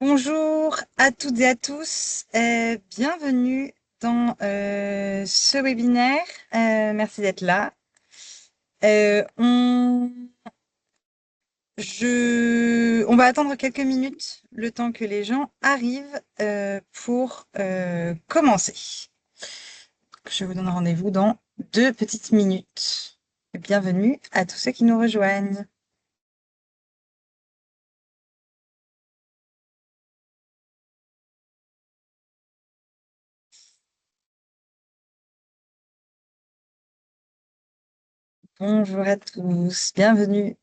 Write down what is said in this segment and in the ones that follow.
Bonjour à toutes et à tous, bienvenue dans ce webinaire. Merci d'être là. Euh, on, on va attendre quelques minutes, le temps que les gens arrivent pour commencer. Je vous donne rendez-vous dans 2 petites minutes. Bienvenue à tous ceux qui nous rejoignent. Bonjour à tous, bienvenue.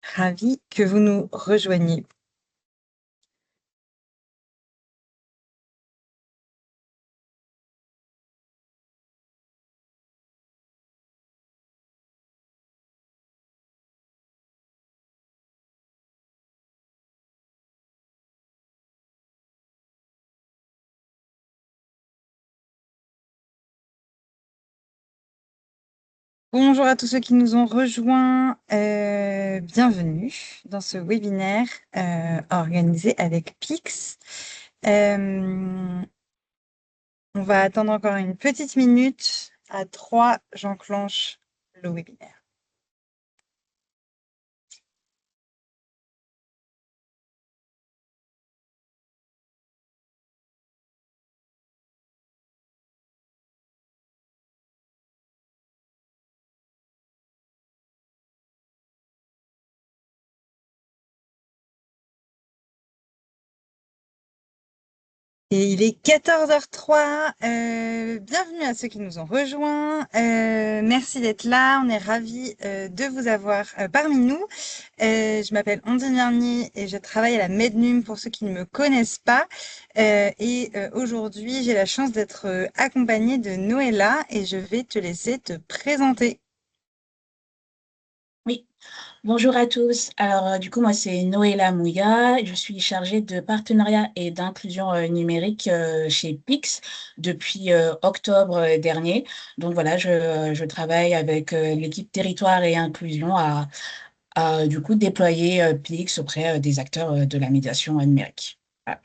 Ravi que vous nous rejoigniez. Bonjour à tous ceux qui nous ont rejoints. Bienvenue dans ce webinaire organisé avec Pix. On va attendre encore une petite minute. À 3, j'enclenche le webinaire. Et il est 14h03. Bienvenue à ceux qui nous ont rejoints. Merci d'être là. On est ravis de vous avoir parmi nous. Je m'appelle Ondine Vernier et je travaille à la Mednum pour ceux qui ne me connaissent pas. Aujourd'hui, j'ai la chance d'être accompagnée de Noëlla et je vais te laisser te présenter. Oui, bonjour à tous. Alors, du coup, moi, c'est Noëlla Mouya. Je suis chargée de partenariat et d'inclusion numérique chez Pix depuis octobre dernier. Donc, voilà, je travaille avec l'équipe territoire et inclusion à du coup, déployer Pix auprès des acteurs de la médiation numérique. Voilà.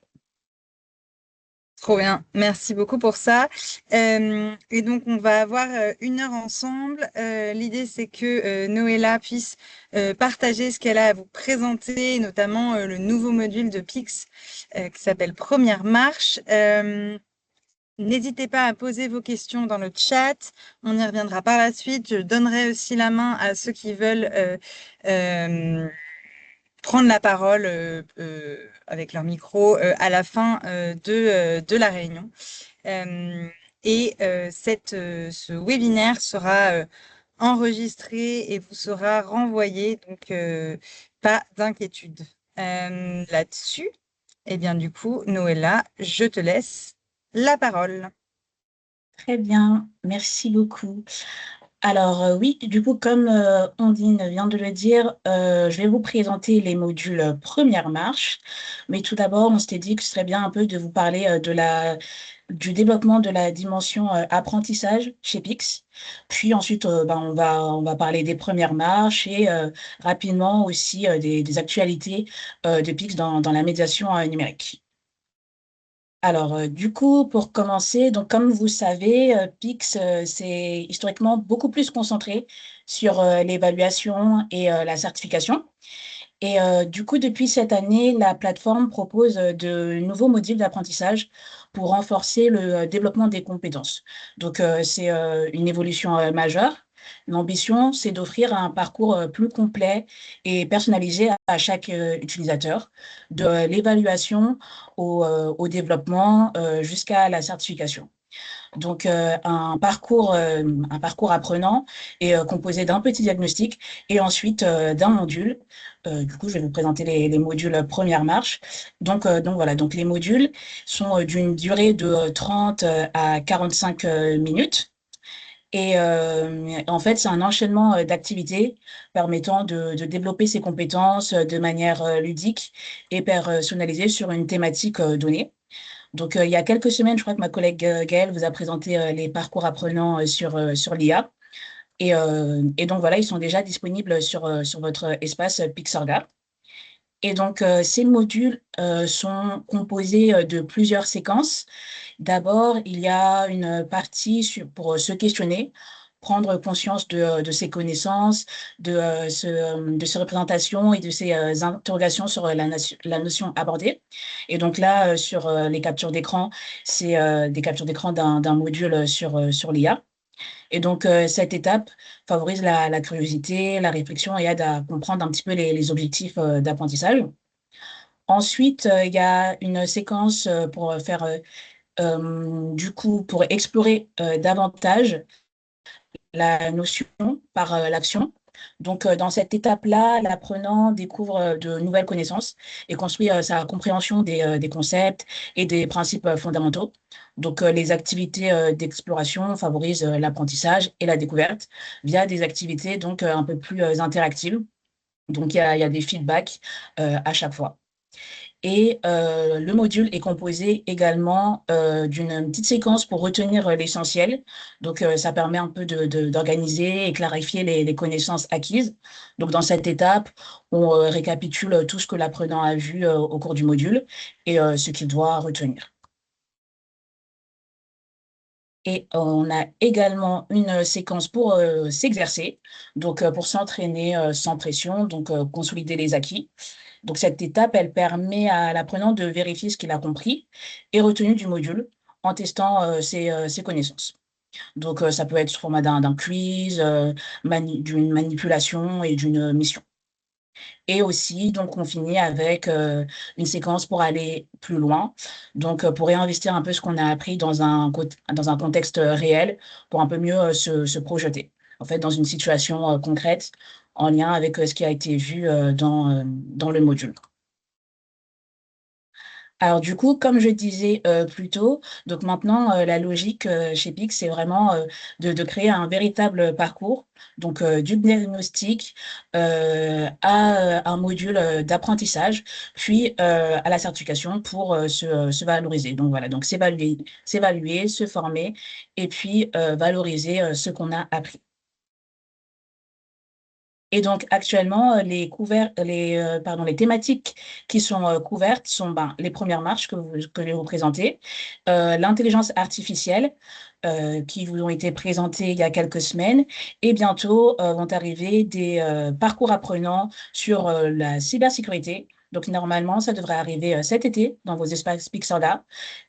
Trop bien, merci beaucoup pour ça. Et donc, on va avoir 1 heure ensemble. L'idée, c'est que Noëlla puisse partager ce qu'elle a à vous présenter, notamment le nouveau module de Pix qui s'appelle Première Marche. N'hésitez pas à poser vos questions dans le chat. On y reviendra par la suite. Je donnerai aussi la main à ceux qui veulent prendre la parole avec leur micro à la fin de la réunion. Ce webinaire sera enregistré et vous sera renvoyé, donc pas d'inquiétude là-dessus. Et bien du coup, Noëlla, je te laisse la parole. Très bien, merci beaucoup. Alors oui, du coup, comme Ondine vient de le dire, je vais vous présenter les modules première marche. Mais tout d'abord, on s'était dit que ce serait bien un peu de vous parler du développement de la dimension apprentissage chez Pix. Puis ensuite, on va parler des premières marches et rapidement aussi des actualités de Pix dans la médiation numérique. Alors, du coup, pour commencer, donc comme vous savez, Pix, c'est historiquement beaucoup plus concentré sur l'évaluation et la certification. Et du coup, depuis cette année, la plateforme propose de nouveaux modules d'apprentissage pour renforcer le développement des compétences. Donc, c'est une évolution majeure. L'ambition, c'est d'offrir un parcours plus complet et personnalisé à chaque utilisateur, de l'évaluation au développement jusqu'à la certification. Donc, un parcours apprenant est composé d'un petit diagnostic et ensuite d'un module. Du coup, je vais vous présenter les modules première marche. Donc voilà, donc les modules sont d'une durée de 30 à 45 minutes. Et en fait, c'est un enchaînement d'activités permettant de développer ses compétences de manière ludique et personnalisée sur une thématique donnée. Donc, il y a quelques semaines, je crois que ma collègue Gaëlle vous a présenté les parcours apprenants sur l'IA. Et donc, voilà, ils sont déjà disponibles sur votre espace Pixarga. Et donc, ces modules sont composés de plusieurs séquences. D'abord, il y a une partie pour se questionner, prendre conscience de ses connaissances, de ses représentations et de ses interrogations sur la notion abordée. Et donc là, sur les captures d'écran, c'est des captures d'écran d'un module sur l'IA. Et donc, cette étape favorise la curiosité, la réflexion et aide à comprendre un petit peu les objectifs d'apprentissage. Ensuite, il y a une séquence pour faire du coup, pour explorer davantage la notion par l'action. Donc, dans cette étape-là, l'apprenant découvre de nouvelles connaissances et construit sa compréhension des concepts et des principes fondamentaux. Donc, les activités d'exploration favorisent l'apprentissage et la découverte via des activités donc un peu plus interactives. Donc, il y a des feedbacks à chaque fois. Et le module est composé également d'une petite séquence pour retenir l'essentiel. Donc, ça permet un peu d'organiser et clarifier les connaissances acquises. Donc, dans cette étape, on récapitule tout ce que l'apprenant a vu au cours du module et ce qu'il doit retenir. Et on a également une séquence pour s'exercer, donc pour s'entraîner sans pression, donc consolider les acquis. Donc cette étape, elle permet à l'apprenant de vérifier ce qu'il a compris et retenu du module en testant ses connaissances. Donc ça peut être sous format d'un quiz, d'une manipulation et d'une mission. Et aussi, donc, on finit avec une séquence pour aller plus loin, donc pour réinvestir un peu ce qu'on a appris dans un contexte réel, pour un peu mieux se projeter, en fait, dans une situation concrète, en lien avec ce qui a été vu dans le module. Alors du coup, comme je disais plus tôt, donc maintenant, la logique chez Pix, c'est vraiment de créer un véritable parcours, donc du diagnostic à un module d'apprentissage, puis à la certification pour se valoriser. Donc voilà, donc s'évaluer, se former et puis valoriser ce qu'on a appris. Et donc actuellement, les thématiques qui sont couvertes sont les premières marches que je vais vous présenter, l'intelligence artificielle qui vous ont été présentées il y a quelques semaines, et bientôt vont arriver des parcours apprenants sur la cybersécurité. Donc normalement, ça devrait arriver cet été dans vos espaces Pixarda.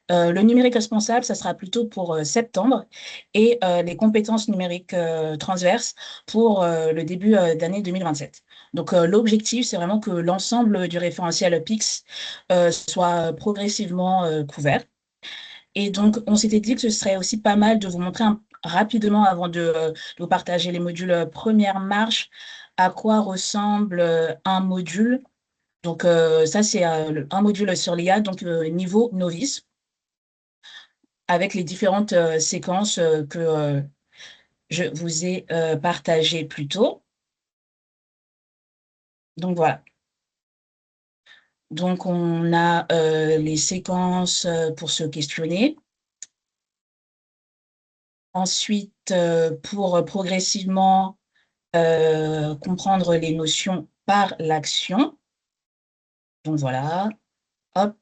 Le numérique responsable, ça sera plutôt pour septembre et les compétences numériques transverses pour le début d'année 2027. Donc, l'objectif, c'est vraiment que l'ensemble du référentiel PIX soit progressivement couvert. Et donc, on s'était dit que ce serait aussi pas mal de vous montrer rapidement, avant de vous partager les modules première marche, à quoi ressemble un module. Donc, ça, c'est un module sur l'IA, donc niveau novice, avec les différentes séquences que je vous ai partagées plus tôt. Donc voilà. Donc on a les séquences pour se questionner. Ensuite, pour progressivement comprendre les notions par l'action. Donc voilà, hop,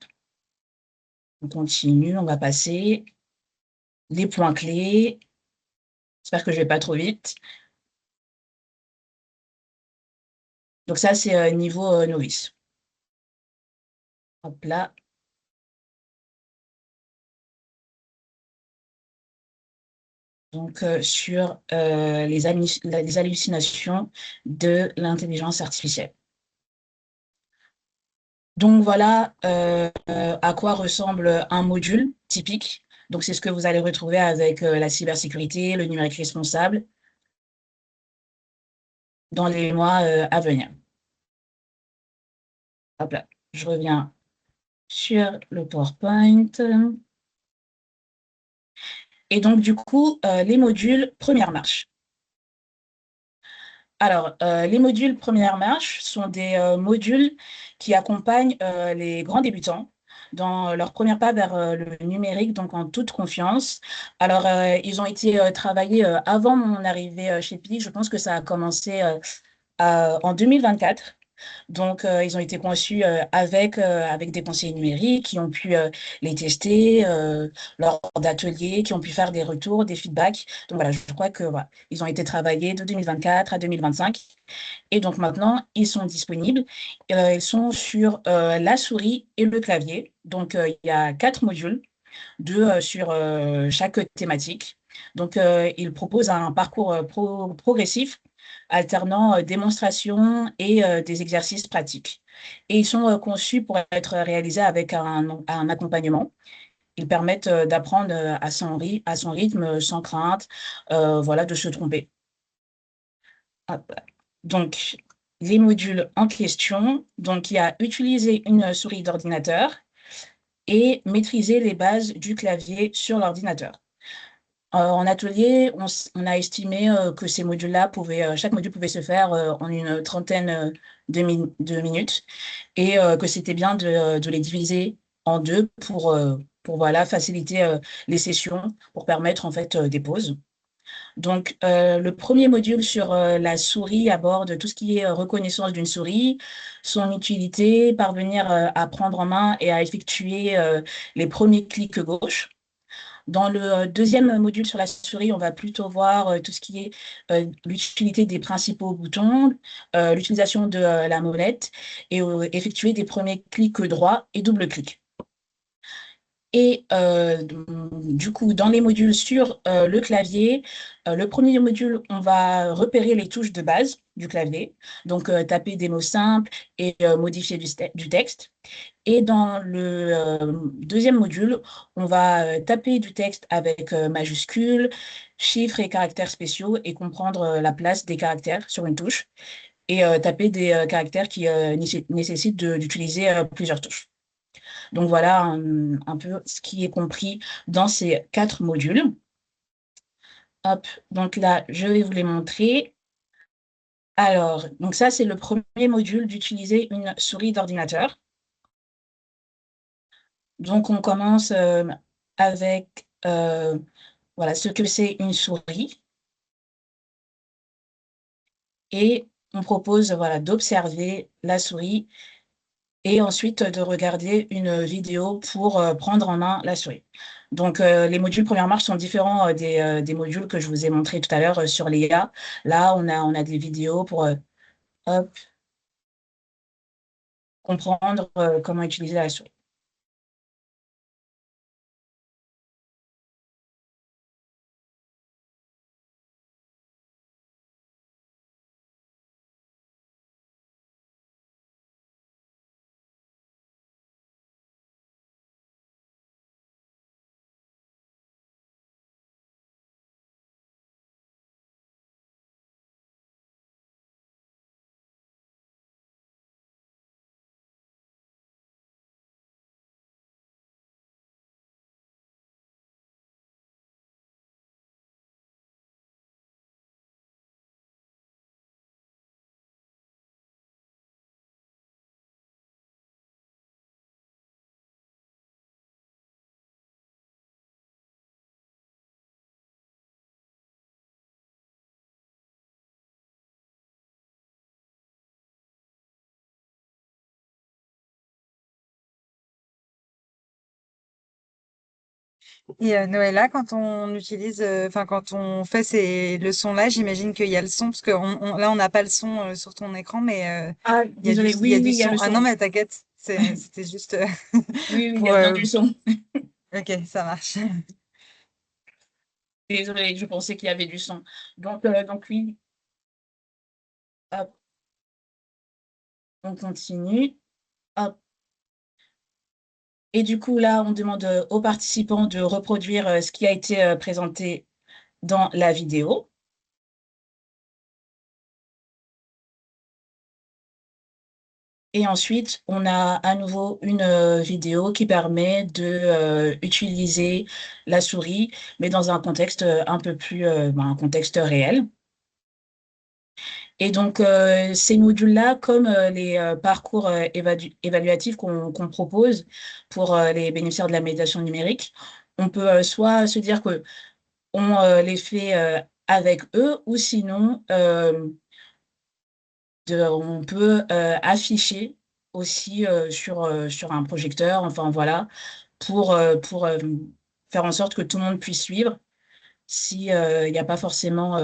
on continue, on va passer les points clés. J'espère que je ne vais pas trop vite. Donc ça, c'est niveau novice. Hop là. Donc sur les hallucinations de l'intelligence artificielle. Donc voilà à quoi ressemble un module typique. Donc c'est ce que vous allez retrouver avec la cybersécurité, le numérique responsable dans les mois à venir. Hop là, je reviens sur le PowerPoint. Et donc du coup, les modules première marche. Alors, les modules première marche sont des modules qui accompagnent les grands débutants, dans leur premier pas vers le numérique, donc en toute confiance. Alors, ils ont été travaillés avant mon arrivée chez PI. Je pense que ça a commencé en 2024. Donc, ils ont été conçus avec des conseillers numériques qui ont pu les tester lors d'ateliers, qui ont pu faire des retours, des feedbacks. Donc, voilà, je crois que voilà, ils ont été travaillés de 2024 à 2025. Et donc, maintenant, ils sont disponibles. Ils sont sur la souris et le clavier. Donc, il y a 4 modules, 2 sur chaque thématique. Donc, ils proposent un parcours progressif alternant démonstration et des exercices pratiques. Et ils sont conçus pour être réalisés avec un accompagnement. Ils permettent d'apprendre à son rythme, sans crainte, voilà, de se tromper. Hop. Donc, les modules en question, donc il y a utiliser une souris d'ordinateur et maîtriser les bases du clavier sur l'ordinateur. En atelier, on a estimé que ces modules-là chaque module pouvait se faire en une trentaine de minutes et que c'était bien de les diviser en deux pour voilà, faciliter les sessions, pour permettre en fait des pauses. Donc, le premier module sur la souris aborde tout ce qui est reconnaissance d'une souris, son utilité, parvenir à prendre en main et à effectuer les premiers clics gauche. Dans le deuxième module sur la souris, on va plutôt voir tout ce qui est l'utilité des principaux boutons, l'utilisation de la molette et effectuer des premiers clics droits et double-clics. Et du coup, dans les modules sur le clavier, le premier module, on va repérer les touches de base du clavier, donc taper des mots simples et modifier du texte. Et dans le deuxième module, on va taper du texte avec majuscules, chiffres et caractères spéciaux et comprendre la place des caractères sur une touche et taper des caractères qui nécessitent d'utiliser plusieurs touches. Donc voilà un peu ce qui est compris dans ces 4 modules. Hop, donc là, je vais vous les montrer. Alors, donc ça, c'est le premier module d'utiliser une souris d'ordinateur. Donc, on commence avec voilà, ce que c'est une souris et on propose voilà, d'observer la souris et ensuite de regarder une vidéo pour prendre en main la souris. Donc, les modules première marche sont différents des modules que je vous ai montrés tout à l'heure sur l'IA. Là, on a des vidéos pour hop, comprendre comment utiliser la souris. Et Noëlla, quand on utilise, enfin quand on fait ces leçons-là, j'imagine qu'il y a le son, parce que là on n'a pas le son sur ton écran, mais Ah, désolé, il y a oui, du oui, il y a son. le Ah non, son. mais t'inquiète, c'était juste Oui, oui, il y pour. a bien du son. Ok, ça marche. Désolée, je pensais qu'il y avait du son. Donc oui, hop, on continue. Hop. Et du coup, là, on demande aux participants de reproduire ce qui a été présenté dans la vidéo. Et ensuite, on a à nouveau une vidéo qui permet de utiliser la souris, mais dans un contexte un peu plus, un contexte réel. Et donc, ces modules-là, comme les parcours évaluatifs qu'on propose pour les bénéficiaires de la médiation numérique, on peut soit se dire que on les fait avec eux, ou sinon, on peut afficher aussi sur un projecteur, enfin voilà, pour faire en sorte que tout le monde puisse suivre si, il n'y a pas forcément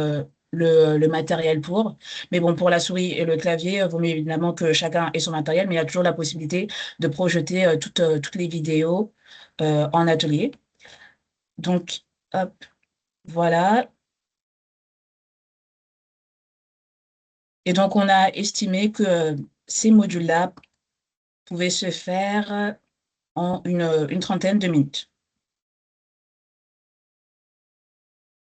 le matériel pour. Mais bon, pour la souris et le clavier, vaut mieux évidemment que chacun ait son matériel, mais il y a toujours la possibilité de projeter toutes les vidéos en atelier. Donc, hop, voilà. Et donc, on a estimé que ces modules-là pouvaient se faire en une trentaine de minutes.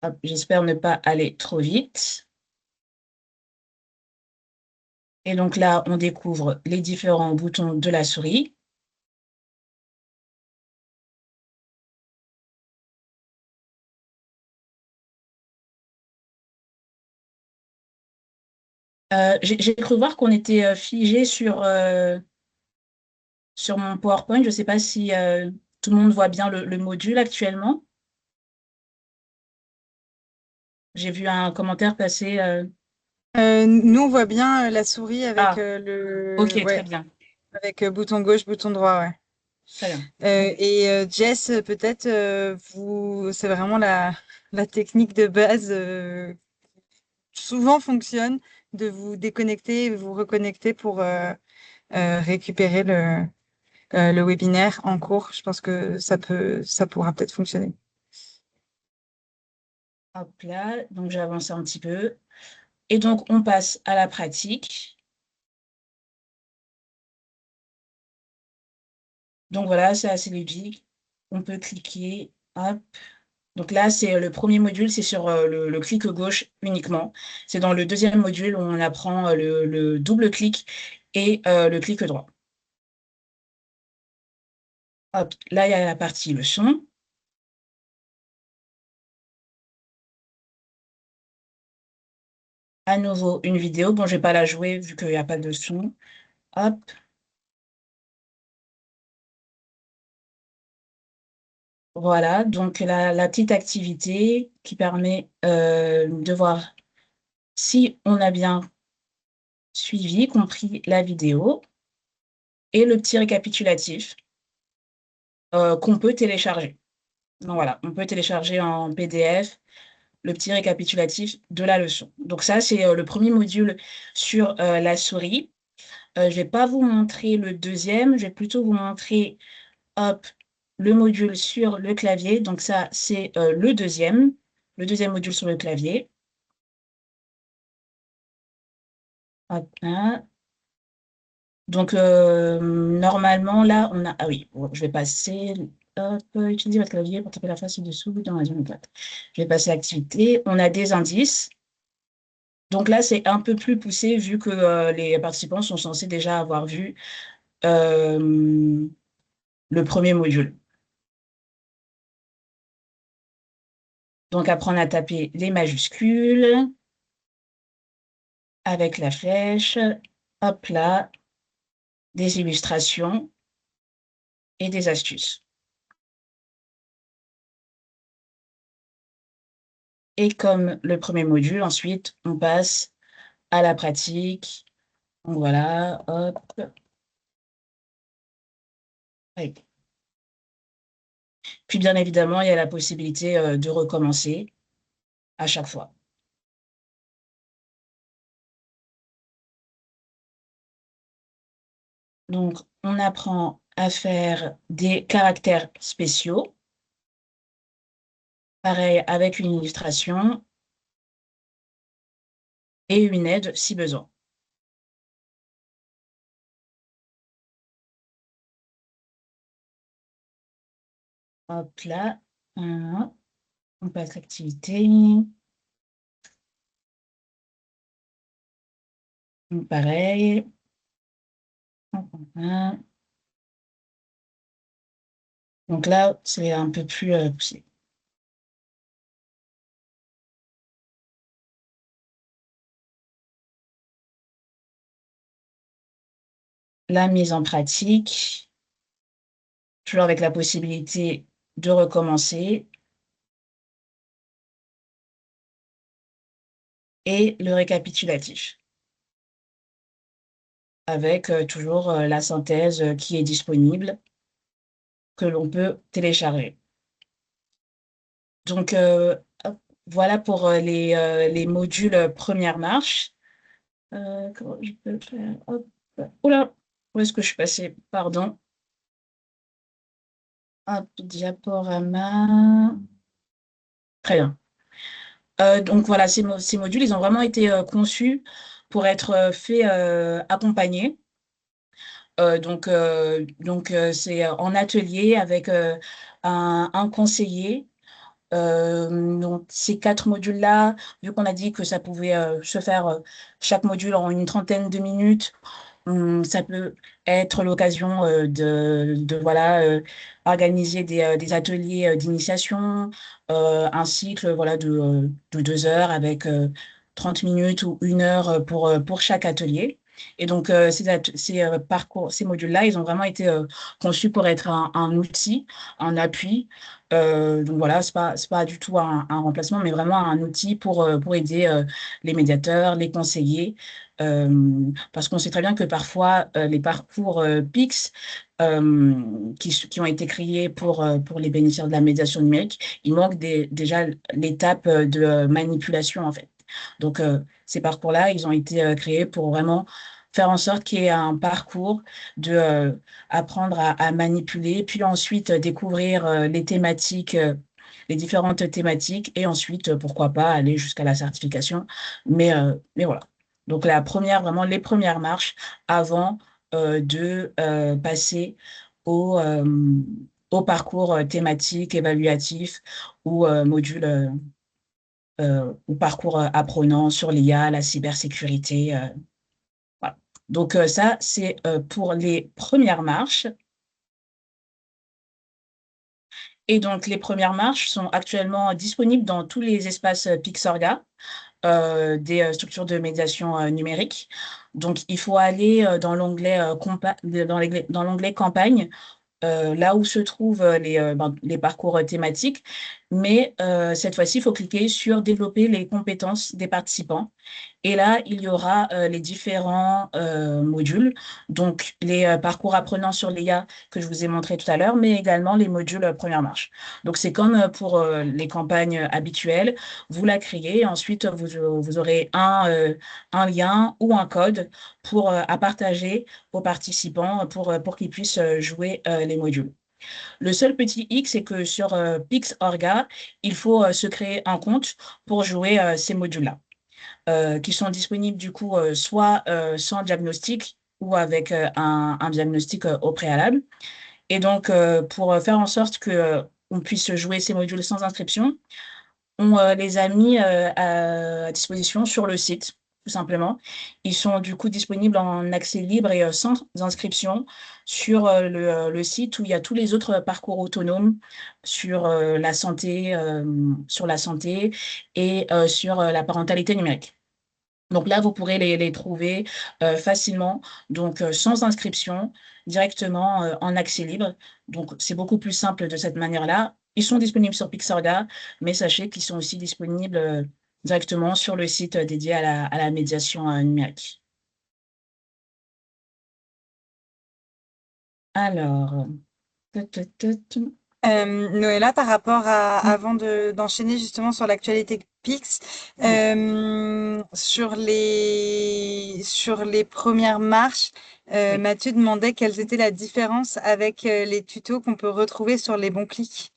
Hop, j'espère ne pas aller trop vite. Et donc là, on découvre les différents boutons de la souris. J'ai cru voir qu'on était figé sur mon PowerPoint. Je ne sais pas si tout le monde voit bien le module actuellement. J'ai vu un commentaire passer. Nous, on voit bien la souris avec Ah, ok, très ouais, bien. avec bouton gauche, bouton droit, ouais. Très bien. Jess, peut-être c'est vraiment la technique de base souvent fonctionne de vous déconnecter et vous reconnecter pour récupérer le webinaire en cours. Je pense que ça pourra peut-être fonctionner. Hop là, donc j'ai avancé un petit peu. Et donc, on passe à la pratique. Donc voilà, c'est assez ludique. On peut cliquer. Hop. Donc là, c'est le premier module, c'est sur le clic gauche uniquement. C'est dans le deuxième module où on apprend le double clic et le clic droit. Hop, là, il y a la partie leçon. À nouveau, une vidéo. Bon, je ne vais pas la jouer vu qu'il n'y a pas de son. Hop, voilà. Donc, la petite activité qui permet de voir si on a bien suivi, compris la vidéo, et le petit récapitulatif qu'on peut télécharger. Donc voilà, on peut télécharger en PDF le petit récapitulatif de la leçon. Donc ça, c'est le premier module sur la souris. Je ne vais pas vous montrer le deuxième, je vais plutôt vous montrer, hop, le module sur le clavier. Donc ça, c'est le deuxième module sur le clavier. Hop, là. Donc, normalement, là, on a... Ah oui, bon, je vais passer... Hop, utiliser votre clavier pour taper la face dessous dans la zone plate. Je vais passer à l'activité. On a des indices. Donc là, c'est un peu plus poussé vu que les participants sont censés déjà avoir vu euh, le premier module. Donc, apprendre à taper les majuscules avec la flèche. Hop là, des illustrations et des astuces. Et comme le premier module, ensuite, on passe à la pratique. Donc voilà, hop. Ouais. Puis bien évidemment, il y a la possibilité de recommencer à chaque fois. Donc, on apprend à faire des caractères spéciaux. Pareil, avec une illustration et une aide si besoin. Hop là, on passe l'activité. Pareil. Donc là, c'est un peu plus poussé. la mise en pratique, toujours avec la possibilité de recommencer, et le récapitulatif, avec toujours la synthèse qui est disponible, que l'on peut télécharger. Donc, hop, voilà pour les modules première marche. Comment je peux faire? Hop. Oula, où est-ce que je suis passée? Pardon. Hop, diaporama. Très bien. Donc voilà, ces modules, ils ont vraiment été conçus pour être faits accompagnés. C'est en atelier avec un conseiller. Donc, ces 4 modules-là, vu qu'on a dit que ça pouvait se faire chaque module en une trentaine de minutes, ça peut être l'occasion voilà, organiser des ateliers d'initiation, un cycle voilà, de 2 heures avec 30 minutes ou 1 heure pour chaque atelier. Et donc, ces modules-là, ils ont vraiment été conçus pour être un outil, un appui. Donc voilà, c'est pas du tout un remplacement, mais vraiment un outil pour aider les médiateurs, les conseillers, parce qu'on sait très bien que parfois, les parcours PIX qui ont été créés pour les bénéficiaires de la médiation numérique, il manque déjà l'étape de manipulation, en fait. Donc, ces parcours-là, ils ont été créés pour vraiment faire en sorte qu'il y ait un parcours de apprendre à manipuler, puis ensuite découvrir les thématiques, les différentes thématiques, et ensuite, pourquoi pas, aller jusqu'à la certification. Mais voilà. Donc, vraiment, les premières marches avant de passer au, euh, au parcours thématique, évaluatif ou module ou parcours apprenant sur l'IA, la cybersécurité. Voilà. Donc, ça, c'est pour les premières marches. Et donc, les premières marches sont actuellement disponibles dans tous les espaces Pixorga, des structures de médiation numérique. Donc, il faut aller dans l'onglet dans l'onglet campagne, là où se trouvent les parcours thématiques. Mais cette fois-ci, il faut cliquer sur développer les compétences des participants. Et là, il y aura les différents modules, donc les parcours apprenants sur l'IA que je vous ai montré tout à l'heure, mais également les modules première marche. Donc, c'est comme pour les campagnes habituelles, vous la créez, ensuite vous aurez un lien ou un code à partager aux participants pour qu'ils puissent jouer les modules. Le seul petit hic, c'est que sur Pixorga, il faut se créer un compte pour jouer ces modules-là qui sont disponibles du coup soit sans diagnostic ou avec un diagnostic au préalable. Et donc, pour faire en sorte que on puisse jouer ces modules sans inscription, on les a mis à disposition sur le site, tout simplement. Ils sont du coup disponibles en accès libre et sans inscription sur le site où il y a tous les autres parcours autonomes sur la santé et sur la parentalité numérique. Donc là, vous pourrez les trouver facilement, donc sans inscription, directement en accès libre. Donc c'est beaucoup plus simple de cette manière-là. Ils sont disponibles sur Pixarga, mais sachez qu'ils sont aussi disponibles directement sur le site dédié à la médiation numérique. Alors, tut, tut, tut. Noëlla, par rapport Mm, avant d'enchaîner justement sur l'actualité Pix, oui, sur les premières marches, oui. Mathieu demandait quelles étaient la différence avec les tutos qu'on peut retrouver sur les bons clics.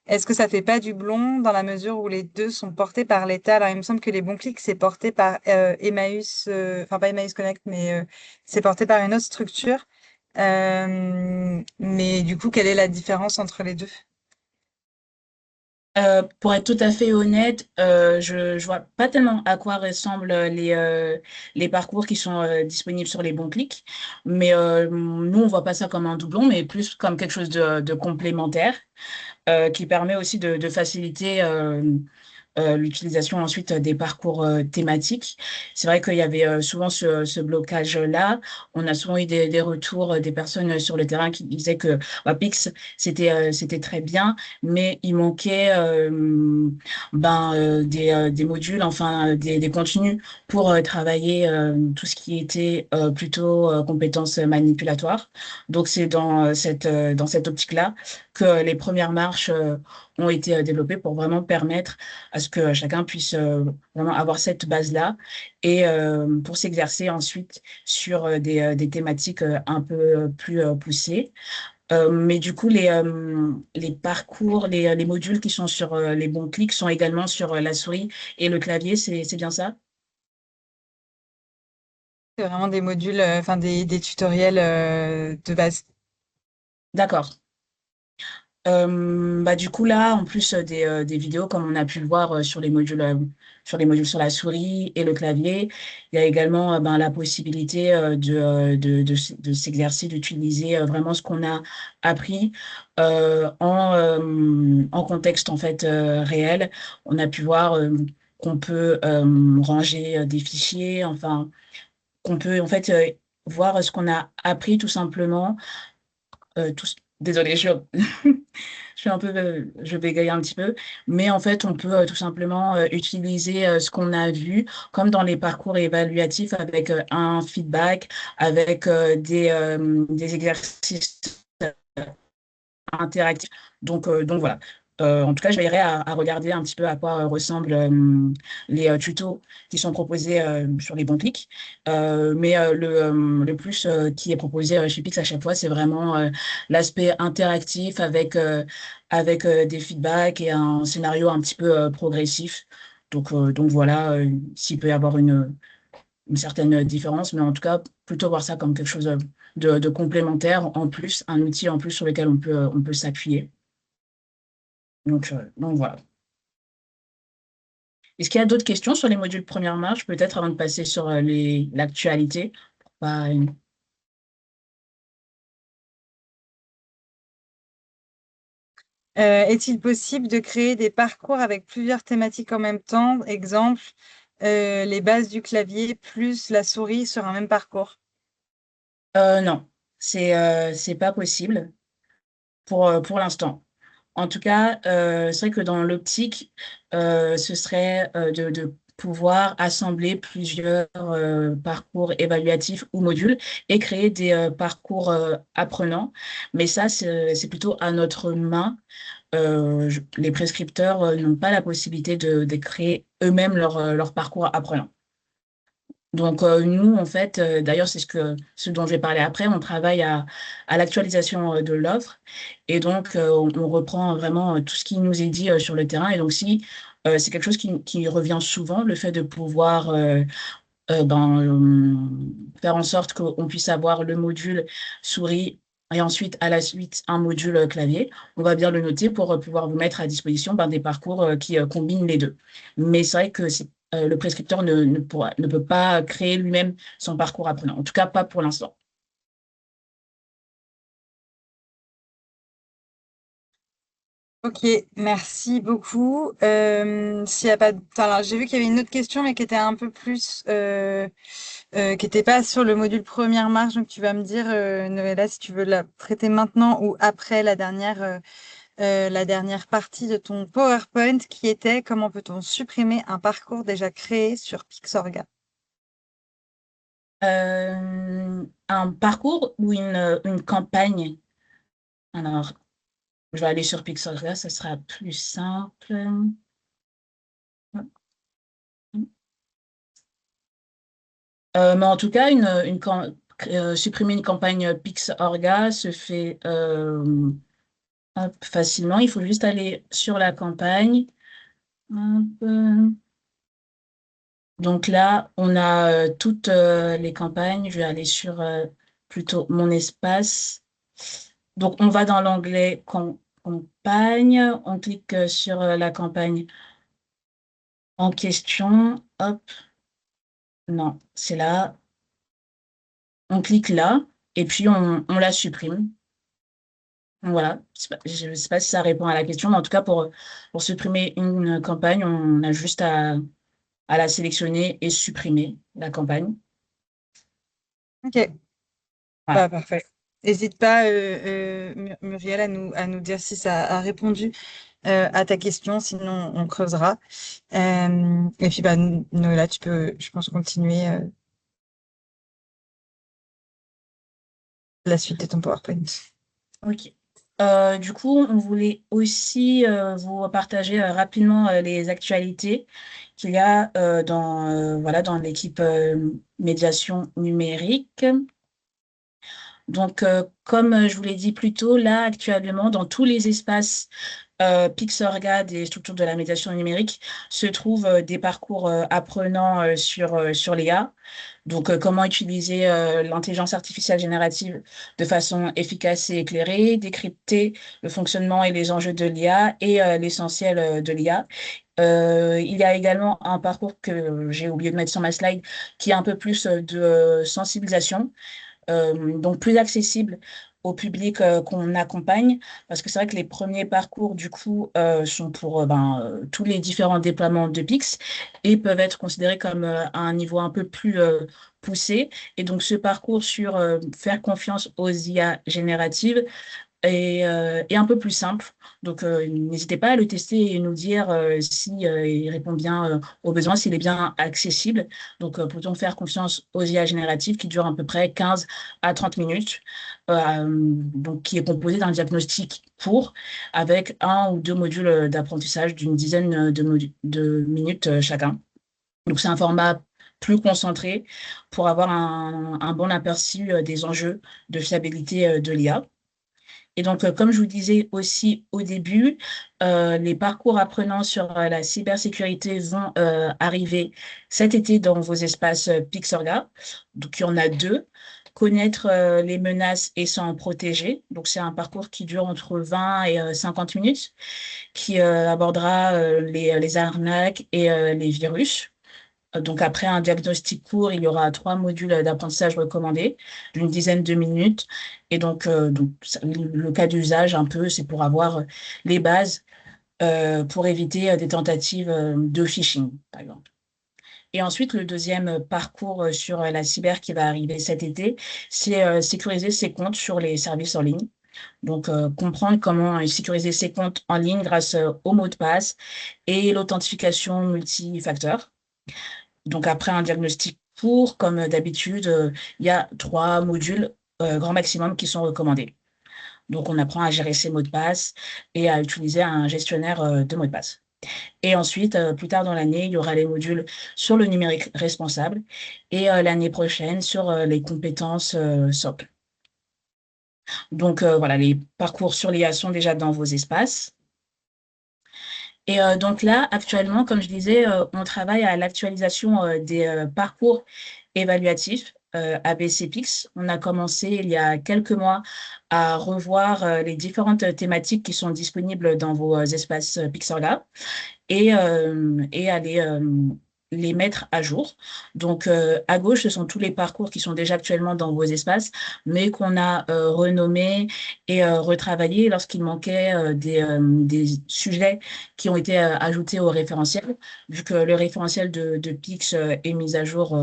Est-ce que ça fait pas du blond dans la mesure où les deux sont portés par l'État? Alors, il me semble que les bons clics, c'est porté par Emmaüs, enfin pas Emmaüs Connect, mais c'est porté par une autre structure. Mais du coup, quelle est la différence entre les deux? Pour être tout à fait honnête, je vois pas tellement à quoi ressemblent les parcours qui sont disponibles sur les bons clics, mais nous, on voit pas ça comme un doublon, mais plus comme quelque chose de complémentaire qui permet aussi de faciliter l'utilisation ensuite des parcours thématiques. C'est vrai qu'il y avait souvent ce blocage-là. On a souvent eu des retours des personnes sur le terrain qui disaient que Pix, c'était très bien, mais il manquait des modules, enfin des contenus pour travailler tout ce qui était plutôt compétences manipulatoires. Donc c'est dans cette optique-là que les premières marches ont été développées pour vraiment permettre à ce que chacun puisse vraiment avoir cette base-là et pour s'exercer ensuite sur des thématiques un peu plus poussées. Mais du coup, les parcours, les modules qui sont sur les bons clics sont également sur la souris et le clavier, c'est bien ça? C'est vraiment des modules, enfin des tutoriels de base. D'accord. Du coup, là, en plus des vidéos, comme on a pu le voir sur les modules sur la souris et le clavier, il y a également la possibilité de s'exercer, d'utiliser vraiment ce qu'on a appris en contexte en fait réel. On a pu voir qu'on peut ranger des fichiers, enfin, qu'on peut en fait voir ce qu'on a appris tout simplement. Désolée, je suis un peu, je bégaye un petit peu, mais en fait, on peut tout simplement utiliser ce qu'on a vu, comme dans les parcours évaluatifs, avec un feedback, avec des exercices interactifs. Donc voilà. En tout cas, je veillerai à regarder un petit peu à quoi ressemblent les tutos qui sont proposés sur les bons clics. Le plus qui est proposé chez Pix à chaque fois, c'est vraiment l'aspect interactif avec des feedbacks et un scénario un petit peu progressif. Donc voilà, s'il peut y avoir une certaine différence, mais en tout cas, plutôt voir ça comme quelque chose de complémentaire, en plus, un outil en plus sur lequel on peut s'appuyer. Donc voilà. Est-ce qu'il y a d'autres questions sur les modules première marche, peut-être avant de passer sur l'actualité? Pas une- Est-il possible de créer des parcours avec plusieurs thématiques en même temps? Exemple, les bases du clavier plus la souris sur un même parcours. non, c'est pas possible pour l'instant. En tout cas, c'est vrai que dans l'optique, ce serait de pouvoir assembler plusieurs parcours évaluatifs ou modules et créer des parcours apprenants. Mais ça, c'est plutôt à notre main. Les prescripteurs n'ont pas la possibilité de créer eux-mêmes leur parcours apprenant. Donc, nous, en fait, d'ailleurs, c'est ce dont je vais parler après, on travaille à l'actualisation de l'offre et donc on reprend vraiment tout ce qui nous est dit sur le terrain. Et donc, si c'est quelque chose qui revient souvent, le fait de pouvoir faire en sorte qu'on puisse avoir le module souris et ensuite, à la suite, un module clavier, on va bien le noter pour pouvoir vous mettre à disposition des parcours qui combinent les deux. Mais c'est vrai que le prescripteur ne peut pas créer lui-même son parcours apprenant. En tout cas, pas pour l'instant. Ok, merci beaucoup. S'il y a pas, enfin, alors, j'ai vu qu'il y avait une autre question, mais qui était un peu plus, qui n'était pas sur le module première marche. Donc, tu vas me dire, Noëlla, si tu veux la traiter maintenant ou après la dernière partie de ton PowerPoint, qui était comment peut-on supprimer un parcours déjà créé sur Pixorga? Un parcours ou une campagne. Alors, je vais aller sur Pixelria, ça sera plus simple. Mais en tout cas, supprimer une campagne Pixorga se fait hop, facilement. Il faut juste aller sur la campagne. Hop. Donc là, on a toutes les campagnes. Je vais aller sur plutôt mon espace. Donc, on va dans l'onglet campagne. On clique sur la campagne en question. Hop, non, c'est là. On clique là et puis on la supprime. Voilà, je ne sais pas si ça répond à la question, mais en tout cas, pour supprimer une campagne, on a juste à la sélectionner et supprimer la campagne. Ok, Voilà. bah parfait. N'hésite pas, Muriel, à nous dire si ça a répondu à ta question, sinon on creusera. Et puis, bah, Noëlla, tu peux, je pense, continuer la suite de ton PowerPoint. Ok. Du coup, on voulait aussi vous partager rapidement les actualités qu'il y a voilà, dans l'équipe médiation numérique. Donc, comme je vous l'ai dit plus tôt, là, actuellement, dans tous les espaces Pixelgad et structures de la médiation numérique, se trouvent des parcours apprenants sur l'IA. Donc, comment utiliser l'intelligence artificielle générative de façon efficace et éclairée, décrypter le fonctionnement et les enjeux de l'IA et l'essentiel de l'IA. Il y a également un parcours que j'ai oublié de mettre sur ma slide, qui est un peu plus de sensibilisation, donc plus accessible au public qu'on accompagne, parce que c'est vrai que les premiers parcours, du coup, sont pour tous les différents déploiements de Pix et peuvent être considérés comme à un niveau un peu plus poussé. Et donc, ce parcours sur faire confiance aux IA génératives et un peu plus simple. Donc, n'hésitez pas à le tester et nous dire si il répond bien aux besoins, s'il est bien accessible. Donc, peut-on faire confiance aux IA génératives qui durent à peu près 15 à 30 minutes, donc qui est composé d'un diagnostic court avec un ou deux modules d'apprentissage d'une dizaine de minutes chacun. Donc, c'est un format plus concentré pour avoir un bon aperçu des enjeux de fiabilité de l'IA. Et donc, comme je vous disais aussi au début, les parcours apprenants sur la cybersécurité vont arriver cet été dans vos espaces Pixelga. Donc, il y en a deux. Connaître les menaces et s'en protéger. Donc, c'est un parcours qui dure entre 20 et 50 minutes, qui abordera les arnaques et les virus. Donc, après un diagnostic court, il y aura 3 modules d'apprentissage recommandés d'une dizaine de minutes. Et donc le cas d'usage, un peu, c'est pour avoir les bases pour éviter des tentatives de phishing, par exemple. Et ensuite, le deuxième parcours sur la cyber qui va arriver cet été, c'est sécuriser ses comptes sur les services en ligne. Donc, comprendre comment sécuriser ses comptes en ligne grâce au mot de passe et l'authentification multifacteur. Donc, après un diagnostic court, comme d'habitude, il y a 3 modules grand maximum qui sont recommandés. Donc, on apprend à gérer ses mots de passe et à utiliser un gestionnaire de mots de passe. Et ensuite, plus tard dans l'année, il y aura les modules sur le numérique responsable et l'année prochaine sur les compétences SOC. Donc, voilà, les parcours sur l'IA sont déjà dans vos espaces. Et donc là, actuellement, comme je disais, on travaille à l'actualisation des parcours évaluatifs ABCPix. On a commencé il y a quelques mois à revoir les différentes thématiques qui sont disponibles dans vos espaces Pixelab et à les mettre à jour. Donc, à gauche, ce sont tous les parcours qui sont déjà actuellement dans vos espaces, mais qu'on a renommés et retravaillés lorsqu'il manquait des sujets qui ont été ajoutés au référentiel, vu que le référentiel de Pix est mis à jour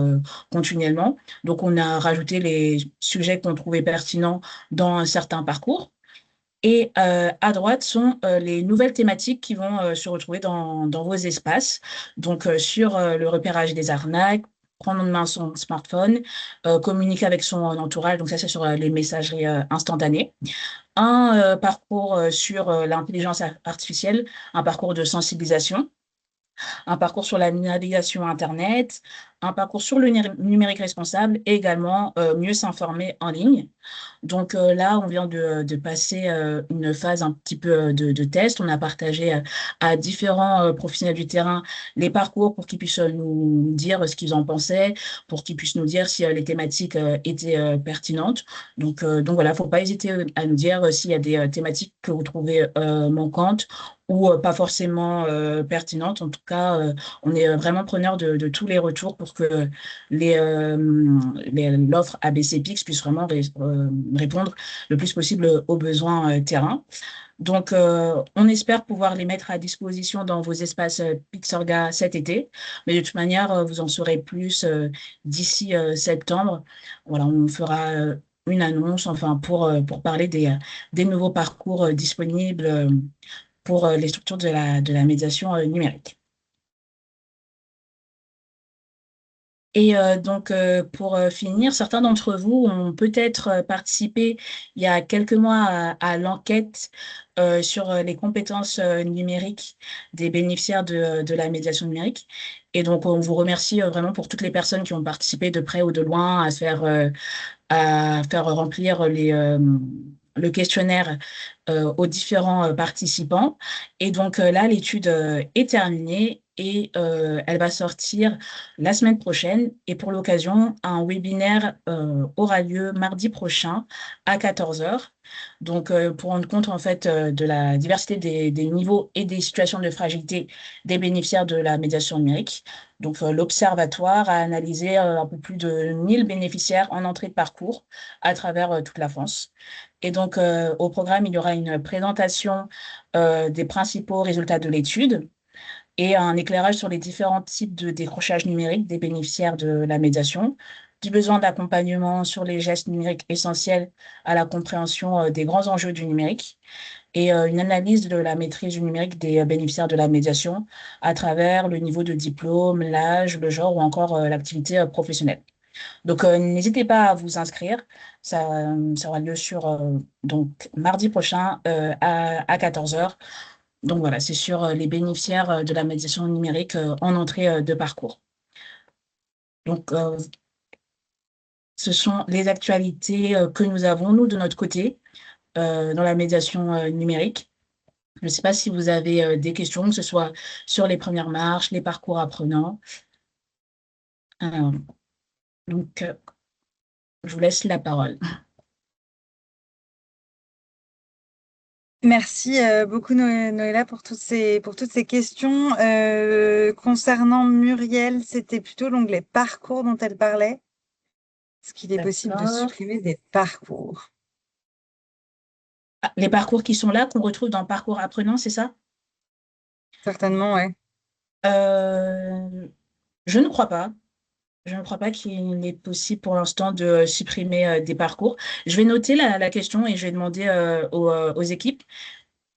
continuellement. Donc, on a rajouté les sujets qu'on trouvait pertinents dans certains parcours. Et à droite sont les nouvelles thématiques qui vont se retrouver dans vos espaces. Donc, sur le repérage des arnaques, prendre en main son smartphone, communiquer avec son entourage. Donc, ça, c'est sur les messageries instantanées. Un parcours sur l'intelligence artificielle, un parcours de sensibilisation, un parcours sur la navigation Internet, un parcours sur le numérique responsable et également mieux s'informer en ligne. Donc là, on vient de passer une phase un petit peu de test. On a partagé à différents professionnels du terrain les parcours pour qu'ils puissent nous dire ce qu'ils en pensaient, pour qu'ils puissent nous dire si les thématiques étaient pertinentes. Donc voilà, il ne faut pas hésiter à nous dire s'il y a des thématiques que vous trouvez manquantes ou pas forcément pertinentes. En tout cas, on est vraiment preneur de tous les retours pour pour que l'offre ABCPix puisse vraiment répondre le plus possible aux besoins terrain. Donc, on espère pouvoir les mettre à disposition dans vos espaces Pixorga cet été. Mais de toute manière, vous en saurez plus d'ici septembre. Voilà, on fera une annonce, enfin, pour parler des nouveaux parcours disponibles pour les structures de la médiation numérique. Et donc, pour finir, certains d'entre vous ont peut-être participé il y a quelques mois à l'enquête sur les compétences numériques des bénéficiaires de la médiation numérique. Et donc, on vous remercie vraiment pour toutes les personnes qui ont participé de près ou de loin à faire remplir le questionnaire aux différents participants. Et donc là, l'étude est terminée et elle va sortir la semaine prochaine. Et pour l'occasion, un webinaire aura lieu mardi prochain à 14 heures. Donc, pour rendre compte en fait de la diversité des niveaux et des situations de fragilité des bénéficiaires de la médiation numérique. Donc, l'Observatoire a analysé un peu plus de 1000 bénéficiaires en entrée de parcours à travers toute la France. Et donc, au programme, il y aura une présentation des principaux résultats de l'étude et un éclairage sur les différents types de décrochage numérique des bénéficiaires de la médiation, du besoin d'accompagnement sur les gestes numériques essentiels à la compréhension des grands enjeux du numérique et une analyse de la maîtrise du numérique des bénéficiaires de la médiation à travers le niveau de diplôme, l'âge, le genre ou encore l'activité professionnelle. Donc, n'hésitez pas à vous inscrire. Ça aura lieu sur donc, mardi prochain à 14 heures. Donc, voilà, c'est sur les bénéficiaires de la médiation numérique en entrée de parcours. Donc, ce sont les actualités que nous avons, nous, de notre côté, dans la médiation numérique. Je ne sais pas si vous avez des questions, que ce soit sur les premières marches, les parcours apprenants. Euh, donc, je vous laisse la parole. Merci beaucoup Noëlla pour toutes ces questions. Concernant Muriel, c'était plutôt l'onglet parcours dont elle parlait. Est-ce qu'il est possible de D'accord. supprimer des parcours? Ah, les parcours qui sont là, qu'on retrouve dans Parcours apprenant, c'est ça? Certainement, ouais. Euh, je ne crois pas. Je ne crois pas qu'il est possible pour l'instant de supprimer des parcours. Je vais noter la question et je vais demander aux équipes.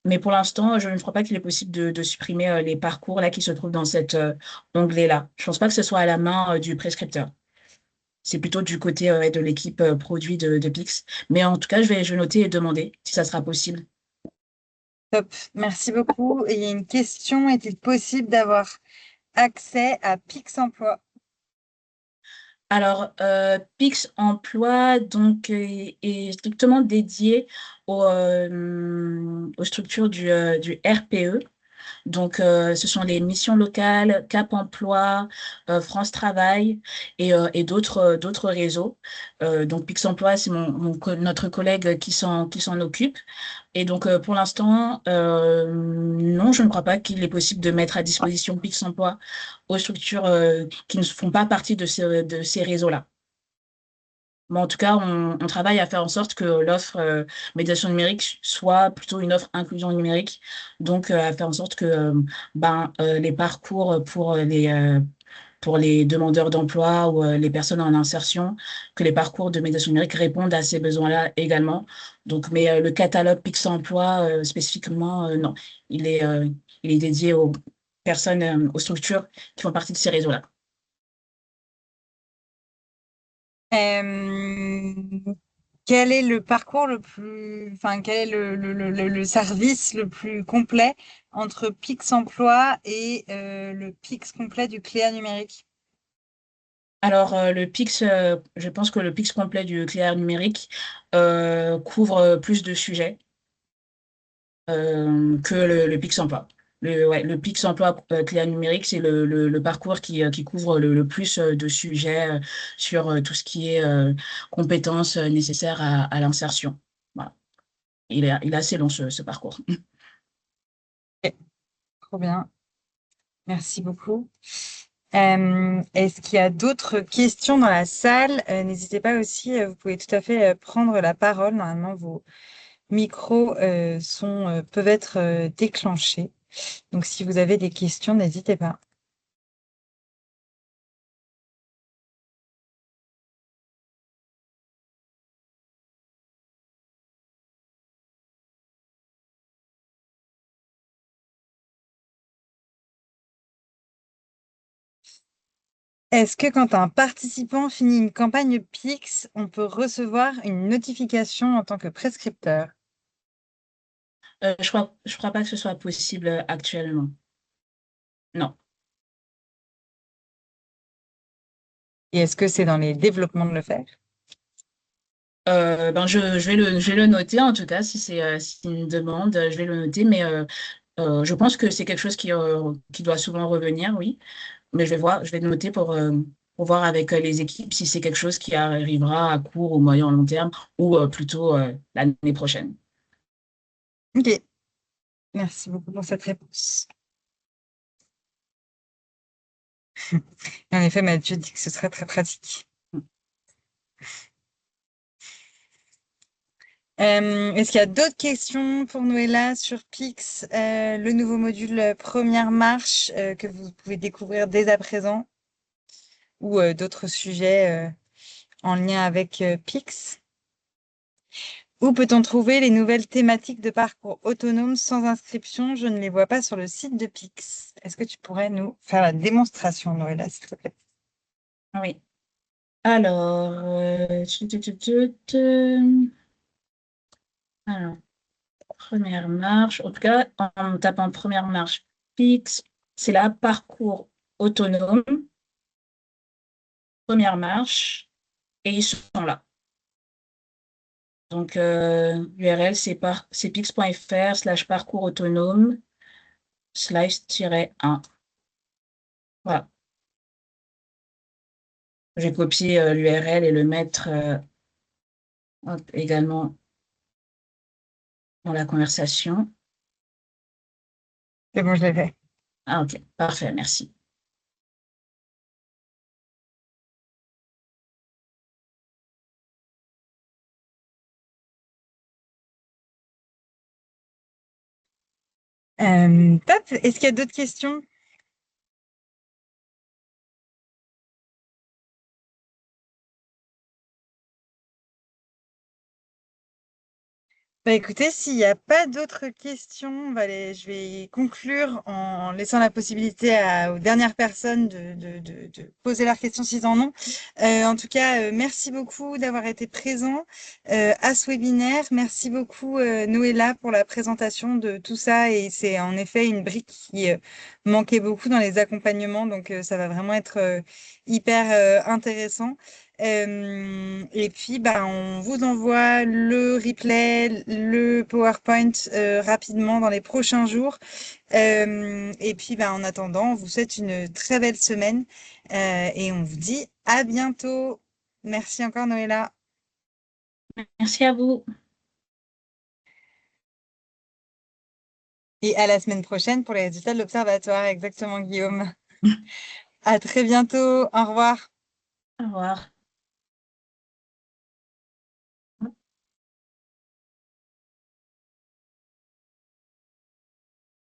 Mais pour l'instant, je ne crois pas qu'il est possible de supprimer les parcours là qui se trouvent dans cet onglet-là. Je ne pense pas que ce soit à la main du prescripteur. C'est plutôt du côté de l'équipe produit de Pix. Mais en tout cas, je vais noter et demander si ça sera possible. Top. Merci beaucoup. Et il y a une question, est-il possible d'avoir accès à Pix Emploi? Alors, Pix Emploi donc, est strictement dédié aux structures du RPE. Donc, ce sont les missions locales, Cap Emploi, France Travail et d'autres réseaux. Donc, Pix Emploi, c'est notre collègue qui s'en occupe. Et donc, pour l'instant, non, je ne crois pas qu'il est possible de mettre à disposition Pix Emploi aux structures qui ne font pas partie de ces réseaux-là. Mais en tout cas, on travaille à faire en sorte que l'offre médiation numérique soit plutôt une offre inclusion numérique. Donc, à faire en sorte que les parcours pour les demandeurs d'emploi ou les personnes en insertion, que les parcours de médiation numérique répondent à ces besoins-là également. Donc, mais le catalogue Pix Emploi spécifiquement, non, il est, euh, il est dédié aux personnes, aux structures qui font partie de ces réseaux-là. Euh, Quel est le parcours le plus, enfin, quel est le service le plus complet entre Pix Emploi et le Pix complet du Cléa numérique? Alors, je pense que le Pix complet du clair numérique couvre plus de sujets que le Pix emploi. Le Pix emploi clair numérique, c'est le parcours qui couvre le plus de sujets sur tout ce qui est compétences nécessaires à l'insertion. Voilà. Il est assez long, ce parcours. Ok, trop bien. Merci beaucoup. Est-ce qu'il y a d'autres questions dans la salle? N'hésitez pas aussi, vous pouvez tout à fait prendre la parole. Normalement, vos micros peuvent être déclenchés. Donc, si vous avez des questions, n'hésitez pas. Est-ce que quand un participant finit une campagne Pix, on peut recevoir une notification en tant que prescripteur? Je crois pas que ce soit possible actuellement. Non. Et est-ce que c'est dans les développements de le faire? Ben je vais le noter en tout cas, si c'est une demande, je vais le noter, mais je pense que c'est quelque chose qui doit souvent revenir, oui. Mais je vais le noter pour voir avec les équipes si c'est quelque chose qui arrivera à court, au moyen, au long terme, ou plutôt l'année prochaine. Ok, merci beaucoup pour cette réponse. En effet, Mathieu dit que ce serait très pratique. Est-ce qu'il y a d'autres questions pour Noëlla sur Pix, le nouveau module Première Marche que vous pouvez découvrir dès à présent, ou d'autres sujets en lien avec Pix? Où peut-on trouver les nouvelles thématiques de parcours autonome sans inscription? Je ne les vois pas sur le site de Pix. Est-ce que tu pourrais nous faire la démonstration, Noëlla, s'il te plaît? Oui. Alors, alors, première marche. En tout cas, en tapant première marche fixe, c'est là, parcours autonome, première marche, et ils sont là. Donc, l'URL, c'est pix.fr/parcours autonome /1. Voilà. Je vais copier l'URL et le mettre également dans la conversation. C'est bon, je l'ai fait. Ah, ok, parfait, merci. Top. Est-ce qu'il y a d'autres questions? Bah écoutez, s'il n'y a pas d'autres questions, je vais conclure en laissant la possibilité aux dernières personnes de poser leurs questions s'ils en ont. En tout cas, merci beaucoup d'avoir été présent à ce webinaire. Merci beaucoup, Noëlla, pour la présentation de tout ça. Et c'est en effet une brique qui manquait beaucoup dans les accompagnements. Donc, ça va vraiment être hyper intéressant. Et puis, bah, on vous envoie le replay, le PowerPoint rapidement dans les prochains jours. Et puis, bah, en attendant, on vous souhaite une très belle semaine et on vous dit à bientôt. Merci encore, Noëlla. Merci à vous. Et à la semaine prochaine pour les résultats de l'Observatoire. Exactement, Guillaume. À très bientôt. Au revoir. Au revoir.